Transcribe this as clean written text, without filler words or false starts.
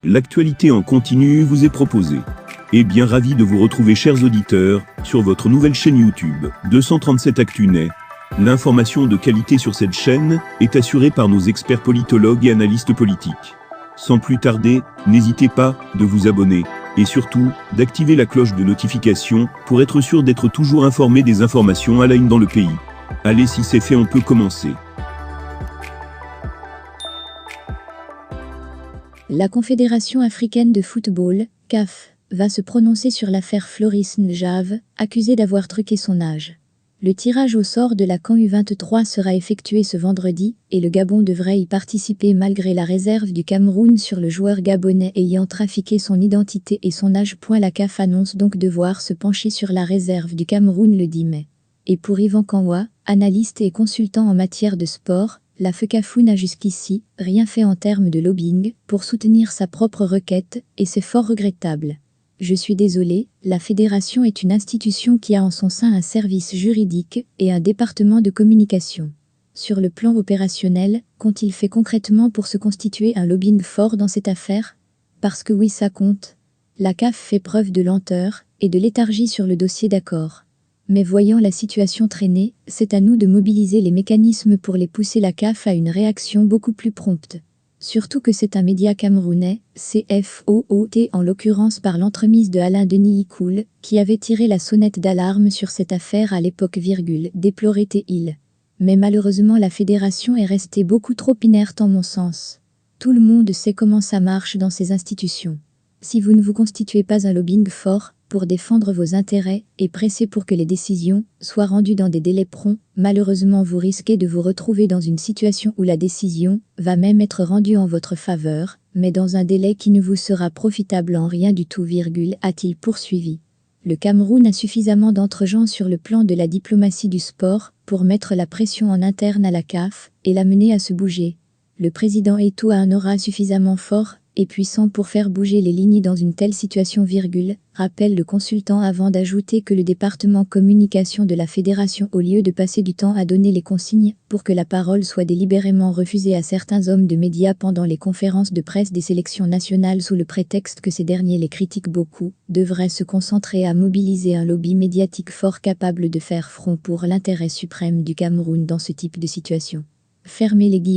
L'actualité en continu vous est proposée. Et bien ravi de vous retrouver, chers auditeurs, sur votre nouvelle chaîne YouTube, 237 ActuNet. L'information de qualité sur cette chaîne est assurée par nos experts politologues et analystes politiques. Sans plus tarder, n'hésitez pas de vous abonner et surtout d'activer la cloche de notification pour être sûr d'être toujours informé des informations à la une dans le pays. Allez, si c'est fait, on peut commencer. La Confédération africaine de football, CAF, va se prononcer sur l'affaire Floris Njave, accusé d'avoir truqué son âge. Le tirage au sort de la CAN U23 sera effectué ce vendredi, et le Gabon devrait y participer malgré la réserve du Cameroun sur le joueur gabonais ayant trafiqué son identité et son âge. La CAF annonce donc devoir se pencher sur la réserve du Cameroun le 10 mai. Et pour Yvan Kanwa, analyste et consultant en matière de sport, la FECAFOU n'a jusqu'ici rien fait en termes de lobbying pour soutenir sa propre requête, et c'est fort regrettable. Je suis désolé, la fédération est une institution qui a en son sein un service juridique et un département de communication. Sur le plan opérationnel, qu'ont-ils fait concrètement pour se constituer un lobbying fort dans cette affaire? Parce que oui, ça compte. La CAF fait preuve de lenteur et de léthargie sur le dossier d'accord. Mais voyant la situation traîner, c'est à nous de mobiliser les mécanismes pour les pousser la CAF à une réaction beaucoup plus prompte. Surtout que c'est un média camerounais, CFOOT en l'occurrence par l'entremise de Alain Denis Ikoul, qui avait tiré la sonnette d'alarme sur cette affaire à l'époque, déplorait-il. Mais malheureusement la fédération est restée beaucoup trop inerte en mon sens. Tout le monde sait comment ça marche dans ces institutions. Si vous ne vous constituez pas un lobbying fort, pour défendre vos intérêts et presser pour que les décisions soient rendues dans des délais prompts, malheureusement vous risquez de vous retrouver dans une situation où la décision va même être rendue en votre faveur, mais dans un délai qui ne vous sera profitable en rien du tout, a-t-il poursuivi. Le Cameroun a suffisamment d'entre-gens sur le plan de la diplomatie du sport pour mettre la pression en interne à la CAF et la mener à se bouger. Le président Eto'o a un aura suffisamment fort et puissant pour faire bouger les lignes dans une telle situation, rappelle le consultant avant d'ajouter que le département communication de la fédération, au lieu de passer du temps à donner les consignes pour que la parole soit délibérément refusée à certains hommes de médias pendant les conférences de presse des sélections nationales sous le prétexte que ces derniers les critiquent beaucoup, devrait se concentrer à mobiliser un lobby médiatique fort capable de faire front pour l'intérêt suprême du Cameroun dans ce type de situation. Fermez les guillemets.